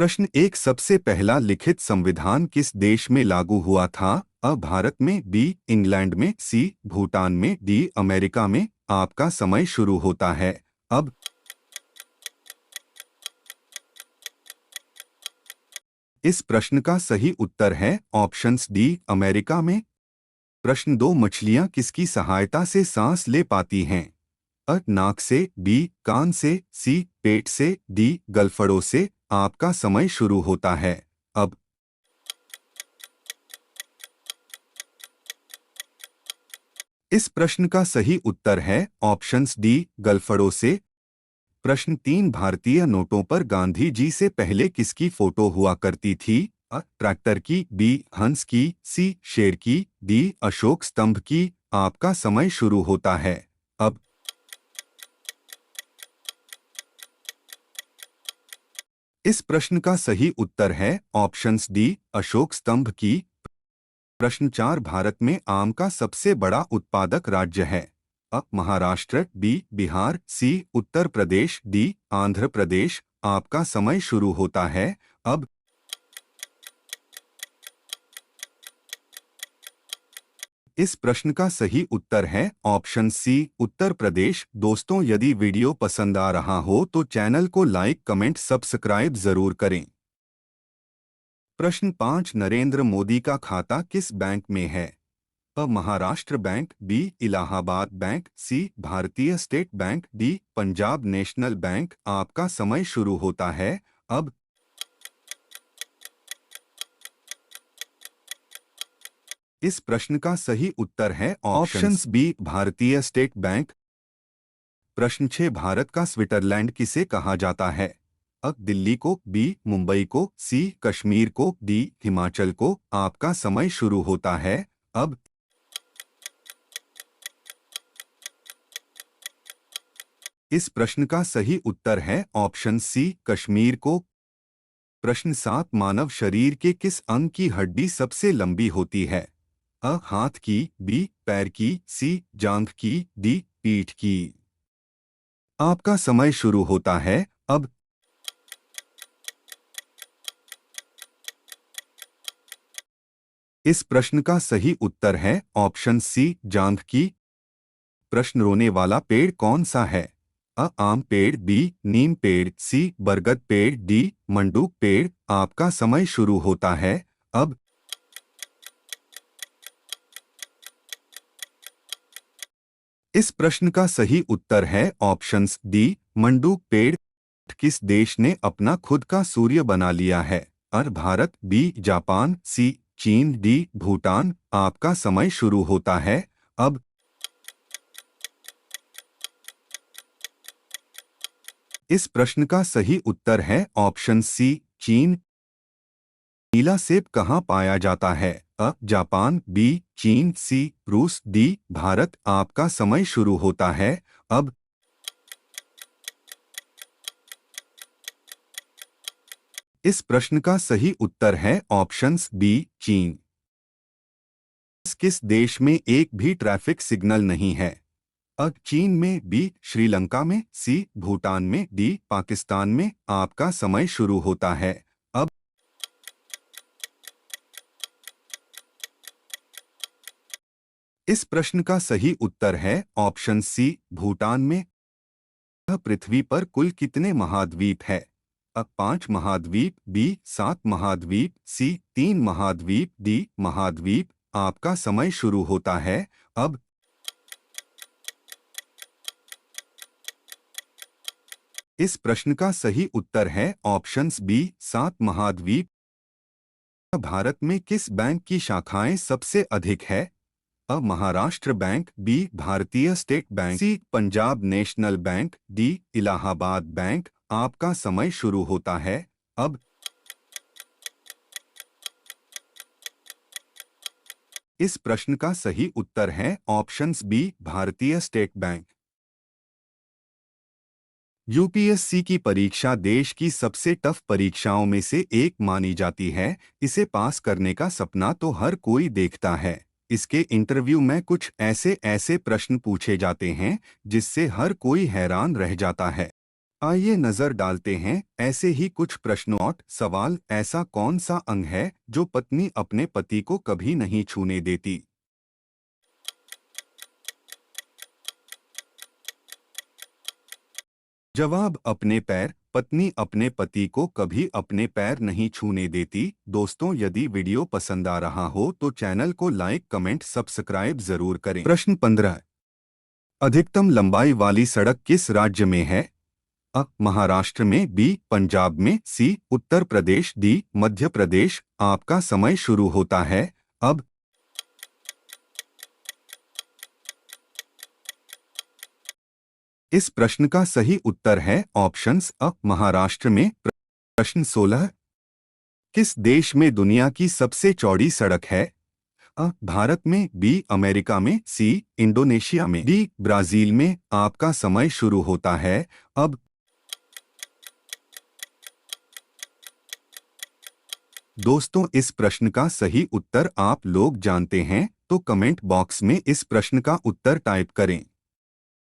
प्रश्न एक सबसे पहला लिखित संविधान किस देश में लागू हुआ था? अ भारत में, बी इंग्लैंड में, सी भूटान में, डी अमेरिका में। आपका समय शुरू होता है अब। इस प्रश्न का सही उत्तर है ऑप्शंस डी अमेरिका में। प्रश्न दो, मछलियां किसकी सहायता से सांस ले पाती हैं? अ नाक से, बी कान से, सी पेट से, डी गलफड़ों से। आपका समय शुरू होता है अब। इस प्रश्न का सही उत्तर है ऑप्शंस डी गलफड़ों से। प्रश्न तीन, भारतीय नोटों पर गांधी जी से पहले किसकी फोटो हुआ करती थी? अ ट्रैक्टर की, बी हंस की, सी शेर की, डी अशोक स्तंभ की। आपका समय शुरू होता है अब। इस प्रश्न का सही उत्तर है ऑप्शंस डी अशोक स्तंभ की। प्रश्न चार, भारत में आम का सबसे बड़ा उत्पादक राज्य है? A Maharashtra, B Bihar, C Uttar Pradesh, D Andhra Pradesh. आपका समय शुरू होता है अब। इस प्रश्न का सही उत्तर है ऑप्शन सी उत्तर प्रदेश। दोस्तों, यदि वीडियो पसंद आ रहा हो तो चैनल को लाइक, कमेंट, सब्सक्राइब जरूर करें। प्रश्न पाँच, नरेंद्र मोदी का खाता किस बैंक में है? A Maharashtra bank, B Allahabad bank, C Bharatiya state bank, D Punjab national bank. आपका समय शुरू होता है अब। इस प्रश्न का सही उत्तर है options B Bharatiya state bank. प्रश्न 6, भारत का स्विट्जरलैंड किसे कहा जाता है? अ दिल्ली को, बी मुंबई को, सी कश्मीर को, डी हिमाचल को। आपका समय शुरू होता है अब। इस प्रश्न का सही उत्तर है ऑप्शन सी कश्मीर को। प्रश्न सात, मानव शरीर के किस अंग की हड्डी सबसे लंबी होती है? अ हाथ की, बी पैर की, सी जांघ की, डी पीठ की। आपका समय शुरू होता है अब। इस प्रश्न का सही उत्तर है ऑप्शन सी जांघ की। प्रश्न, रोने वाला पेड़ कौन सा है? अ आम पेड़, बी नीम पेड़, सी बरगद पेड़, डी मंडूक पेड़। आपका समय शुरू होता है अब। इस प्रश्न का सही उत्तर है ऑप्शंस डी मंडूक पेड़। किस देश ने अपना खुद का सूर्य बना लिया है? अ भारत, बी जापान, सी चीन, डी भूटान। आपका समय शुरू होता है अब। इस प्रश्न का सही उत्तर है ऑप्शन सी चीन। नीला सेब कहाँ पाया जाता है? अ जापान, बी चीन, सी रूस, डी भारत। आपका समय शुरू होता है अब। इस प्रश्न का सही उत्तर है ऑप्शंस बी चीन। किस देश में एक भी ट्रैफिक सिग्नल नहीं है? अ चीन में, बी श्रीलंका में, सी भूटान में, डी पाकिस्तान में। आपका समय शुरू होता है अब। इस प्रश्न का सही उत्तर है ऑप्शन सी भूटान में। पृथ्वी पर कुल कितने महाद्वीप है? अ पांच महाद्वीप, बी सात महाद्वीप, सी तीन महाद्वीप, डी महाद्वीप। आपका समय शुरू होता है अब। इस प्रश्न का सही उत्तर है ऑप्शंस बी सात महाद्वीप। भारत में किस बैंक की शाखाएं सबसे अधिक है? A Maharashtra bank, B Bharatiya state bank, C Punjab national bank, D Allahabad bank. आपका समय शुरू होता है अब। इस प्रश्न का सही उत्तर है options B Bharatiya state bank. UPSC की परीक्षा देश की सबसे टफ परीक्षाओं में से एक मानी जाती है। इसे पास करने का सपना तो हर कोई देखता है। इसके इंटरव्यू में कुछ ऐसे ऐसे प्रश्न पूछे जाते हैं जिससे हर कोई हैरान रह जाता है। आइए नजर डालते हैं ऐसे ही कुछ प्रश्नों और सवाल। ऐसा कौन सा अंग है जो पत्नी अपने पति को कभी नहीं छूने देती? जवाब अपने पैर। पत्नी अपने पति को कभी अपने पैर नहीं छूने देती। दोस्तों, यदि वीडियो पसंद आ रहा हो तो चैनल को लाइक, कमेंट, सब्सक्राइब जरूर करें। प्रश्न 15। अधिकतम लंबाई वाली सड़क किस राज्य में है? अ महाराष्ट्र में, बी पंजाब में, सी उत्तर प्रदेश, डी मध्य प्रदेश। आपका समय शुरू होता है अब। इस प्रश्न का सही उत्तर है ऑप्शंस अ महाराष्ट्र में। प्रश्न 16। किस देश में दुनिया की सबसे चौड़ी सड़क है? अ भारत में, बी अमेरिका में, सी इंडोनेशिया में, डी ब्राजील में। आपका समय शुरू होता है अब। दोस्तों, इस प्रश्न का सही उत्तर आप लोग जानते हैं तो कमेंट बॉक्स में इस प्रश्न का उत्तर टाइप करें।